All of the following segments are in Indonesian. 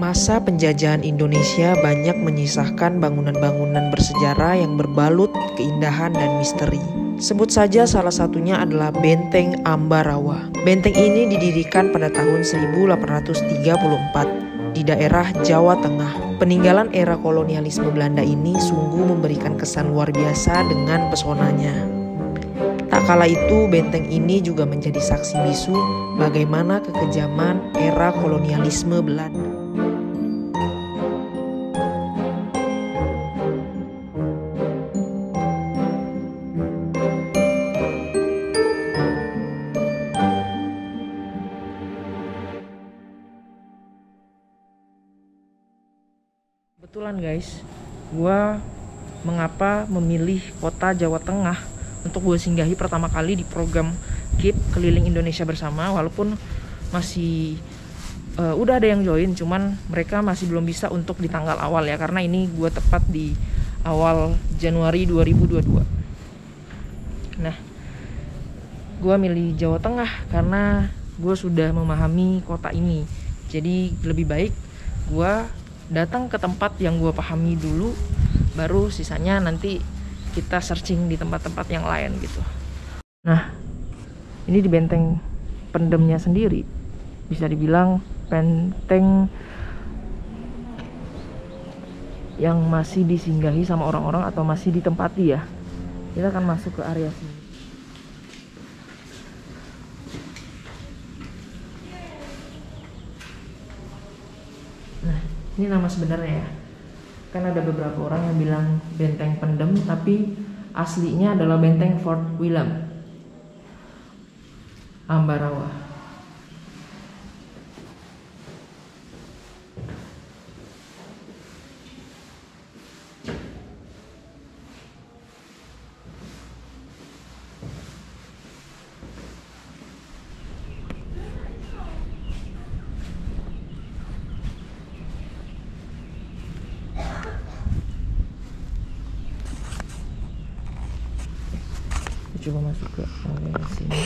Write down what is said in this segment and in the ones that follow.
Masa penjajahan Indonesia banyak menyisahkan bangunan-bangunan bersejarah yang berbalut keindahan dan misteri. Sebut saja salah satunya adalah Benteng Ambarawa. Benteng ini didirikan pada tahun 1834 di daerah Jawa Tengah. Peninggalan era kolonialisme Belanda ini sungguh memberikan kesan luar biasa dengan pesonanya. Tak kala itu, benteng ini juga menjadi saksi bisu bagaimana kekejaman era kolonialisme Belanda. Kebetulan guys, gue mengapa memilih kota Jawa Tengah untuk gue singgahi pertama kali di program KIP Keliling Indonesia Bersama. Walaupun masih udah ada yang join, cuman mereka masih belum bisa untuk di tanggal awal ya, karena ini gue tepat di awal Januari 2022. Nah, gue milih Jawa Tengah karena gue sudah memahami kota ini. Jadi lebih baik gue datang ke tempat yang gue pahami dulu, baru sisanya nanti kita searching di tempat-tempat yang lain gitu. Nah, ini di benteng pendemnya sendiri bisa dibilang benteng yang masih disinggahi sama orang-orang atau masih ditempati ya. Kita akan masuk ke area sini. Nah, ini nama sebenarnya ya. Kan ada beberapa orang yang bilang benteng pendem, tapi aslinya adalah benteng Fort William Ambarawa. Coba masuk ke area sini.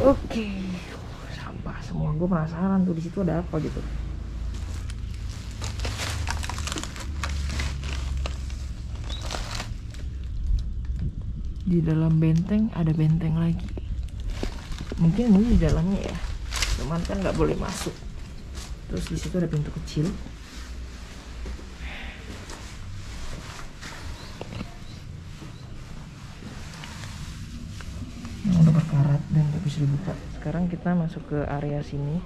Oke, sampah semua. Gue penasaran tuh di situ ada apa gitu. Di dalam benteng ada benteng lagi. Mungkin ini di dalamnya ya. Cuman kan nggak boleh masuk. Terus di situ ada pintu kecil. Dan gak bisa dibuka. Sekarang kita masuk ke area sini.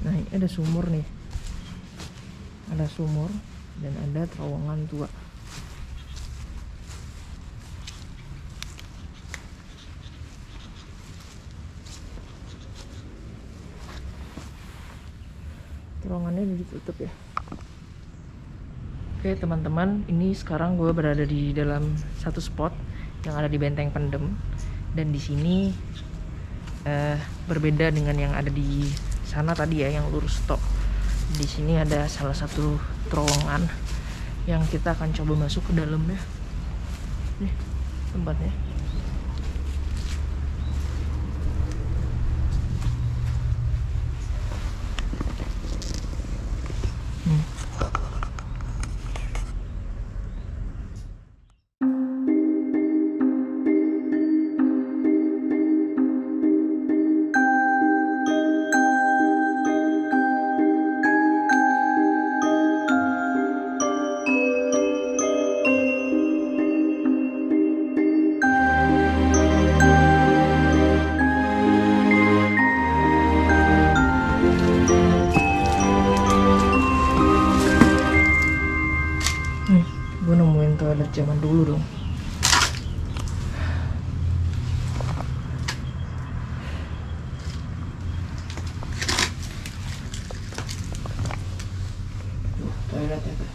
Nah, ini ada sumur nih. Ada sumur dan ada terowongan tua. Terowongannya ditutup ya. Oke teman-teman, ini sekarang gue berada di dalam satu spot yang ada di benteng pendem, dan di sini berbeda dengan yang ada di sana tadi ya, yang lurus tok. Di sini ada salah satu terowongan yang kita akan coba masuk ke dalamnya. Nih tempatnya. Gue nemuin toilet zaman dulu dong. Toiletnya tuh.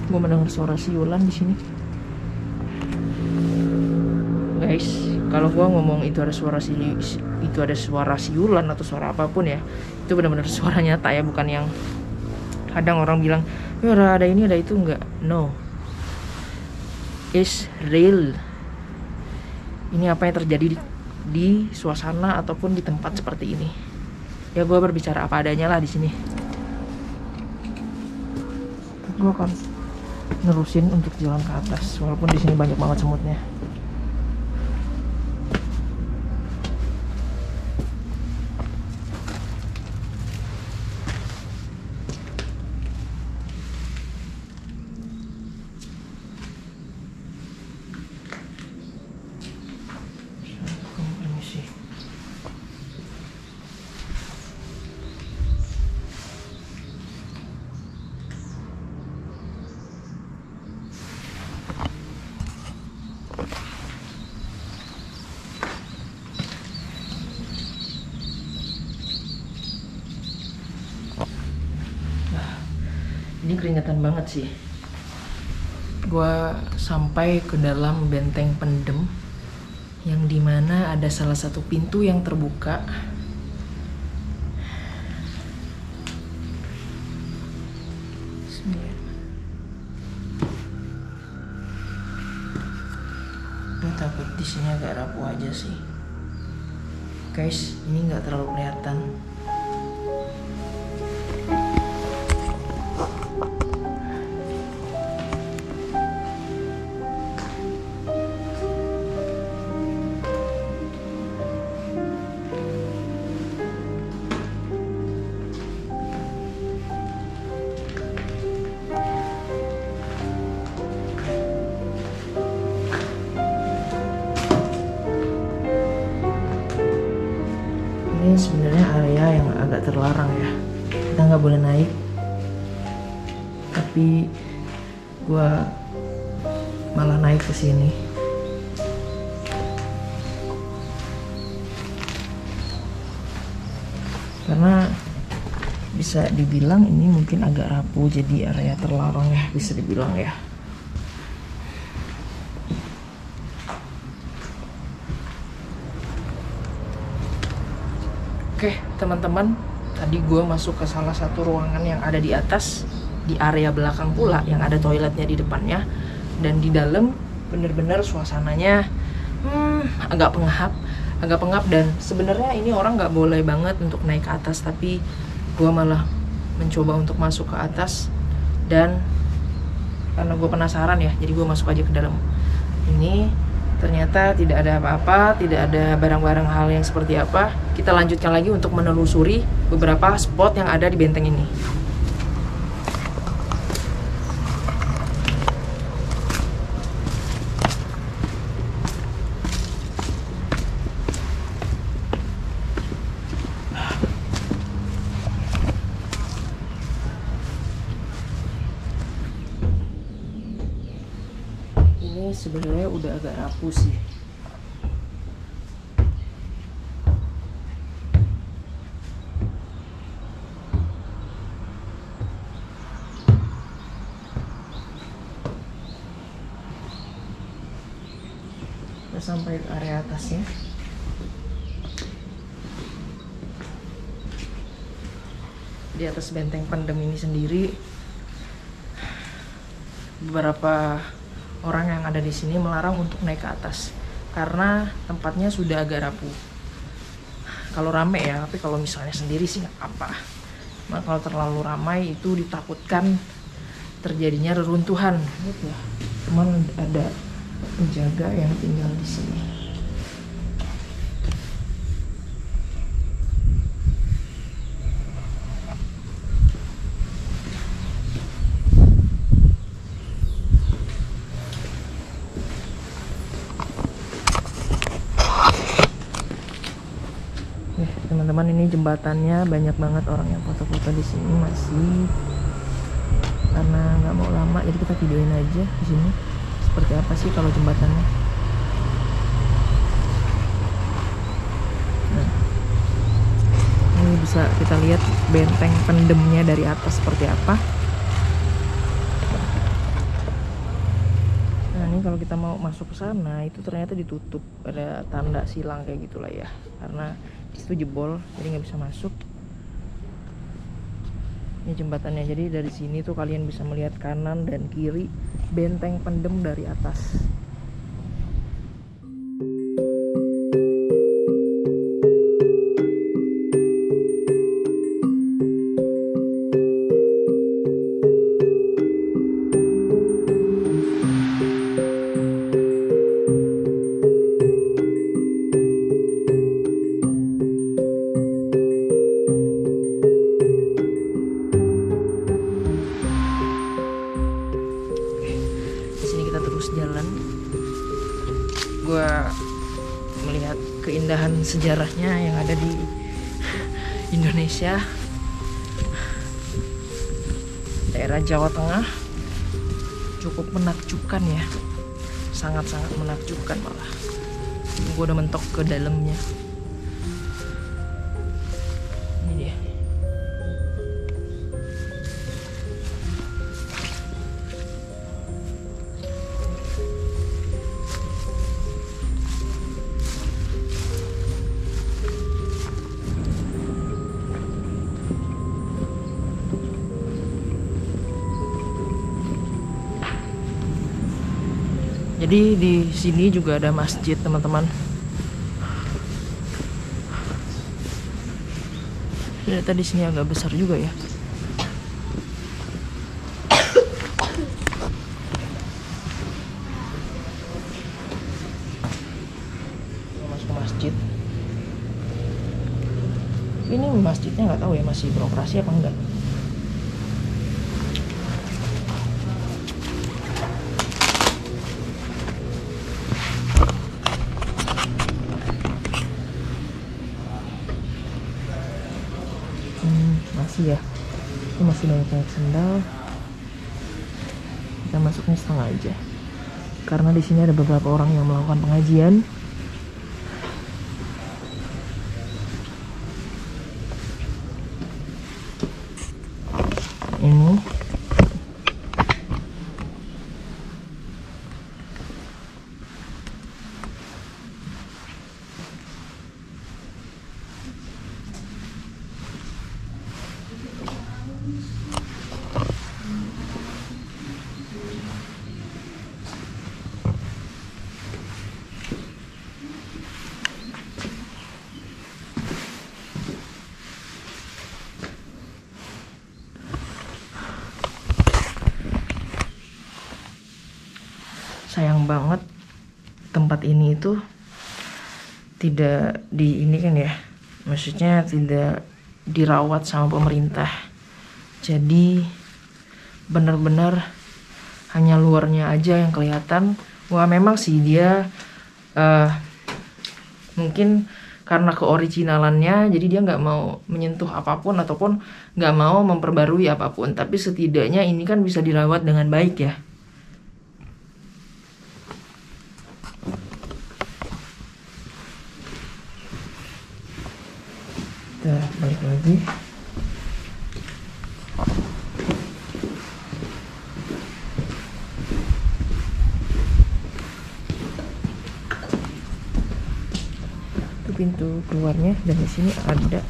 Gue mendengar suara siulan di sini. guys. Kalau gua ngomong itu ada suara siulan atau suara apapun ya, itu benar-benar suara nyata ya, bukan yang kadang orang bilang ya ada ini ada itu, enggak. No, is real. Ini apa yang terjadi di suasana ataupun di tempat seperti ini. Ya gua berbicara apa adanya lah di sini. Gua akan nerusin untuk jalan ke atas walaupun di sini banyak banget semutnya. Ini keringetan banget sih. Gua sampai ke dalam benteng pendem yang dimana ada salah satu pintu yang terbuka. Gue takut di sini agak rapuh aja sih, guys. Ini nggak terlalu kelihatan. Ini sebenarnya area yang agak terlarang ya, kita nggak boleh naik, tapi gue malah naik ke sini. Karena bisa dibilang ini mungkin agak rapuh, jadi area terlarang ya, bisa dibilang ya. Oke teman-teman, tadi gue masuk ke salah satu ruangan yang ada di atas, di area belakang pula yang ada toiletnya di depannya. Dan di dalam bener-bener suasananya agak pengap dan sebenarnya ini orang nggak boleh banget untuk naik ke atas, tapi gue malah mencoba untuk masuk ke atas. Dan karena gue penasaran ya, jadi gue masuk aja ke dalam. Ini ternyata tidak ada apa-apa, tidak ada barang-barang hal yang seperti apa. Kita lanjutkan lagi untuk menelusuri beberapa spot yang ada di benteng ini. Ini sebenarnya udah agak rapuh sih. Udah sampai ke area atasnya. Di atas benteng pendem ini sendiri, beberapa orang yang ada di sini melarang untuk naik ke atas karena tempatnya sudah agak rapuh. Kalau rame ya, tapi kalau misalnya sendiri sih nggak apa. Nah, kalau terlalu ramai itu ditakutkan terjadinya reruntuhan. Gitu ya. Cuman ada penjaga yang tinggal di sini. Teman-teman, ini jembatannya banyak banget orang yang foto-foto di sini masih, karena nggak mau lama jadi kita videoin aja di sini seperti apa sih kalau jembatannya. Nah, ini bisa kita lihat benteng pendemnya dari atas seperti apa. Nah, ini kalau kita mau masuk ke sana itu ternyata ditutup, ada tanda silang kayak gitulah ya, karena disitu jebol jadi nggak bisa masuk. Ini jembatannya, jadi dari sini tuh kalian bisa melihat kanan dan kiri benteng pendem dari atas. Jalan, gue melihat keindahan sejarahnya yang ada di Indonesia, daerah Jawa Tengah. Cukup menakjubkan ya, sangat-sangat menakjubkan malah. Gue udah mentok ke dalamnya. Ini dia. Jadi di sini juga ada masjid, teman-teman. Ternyata di sini agak besar juga ya. Masuk ke masjid. Ini masjidnya nggak tahu ya masih beroperasi apa enggak. Masih ya, ini masih banyak sendal. Kita masuknya setengah aja, karena di sini ada beberapa orang yang melakukan pengajian. Ini sayang banget tempat ini itu tidak ini kan ya, maksudnya tidak dirawat sama pemerintah. Jadi benar-benar hanya luarnya aja yang kelihatan. Wah, memang sih dia mungkin karena keoriginalannya, jadi dia nggak mau menyentuh apapun ataupun nggak mau memperbarui apapun. Tapi setidaknya ini kan bisa dirawat dengan baik ya. Kita balik lagi. Itu pintu keluarnya, dan di sini ada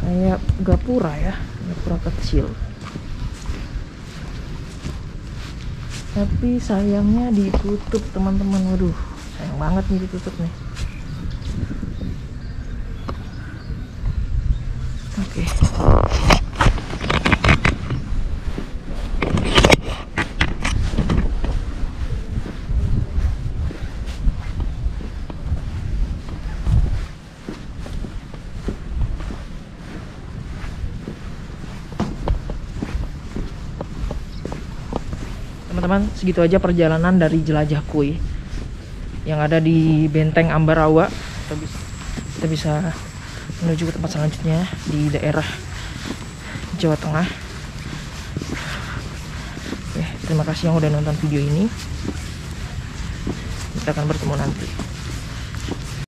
kayak gapura ya, gapura kecil. Tapi sayangnya ditutup, teman-teman. Waduh, sayang banget nih ditutup nih. Oke. Teman-teman, segitu aja perjalanan dari Jelajah Kui yang ada di Benteng Ambarawa. Kita bisa menuju ke tempat selanjutnya di daerah Jawa Tengah. Oke, terima kasih yang udah nonton video ini. Kita akan bertemu nanti.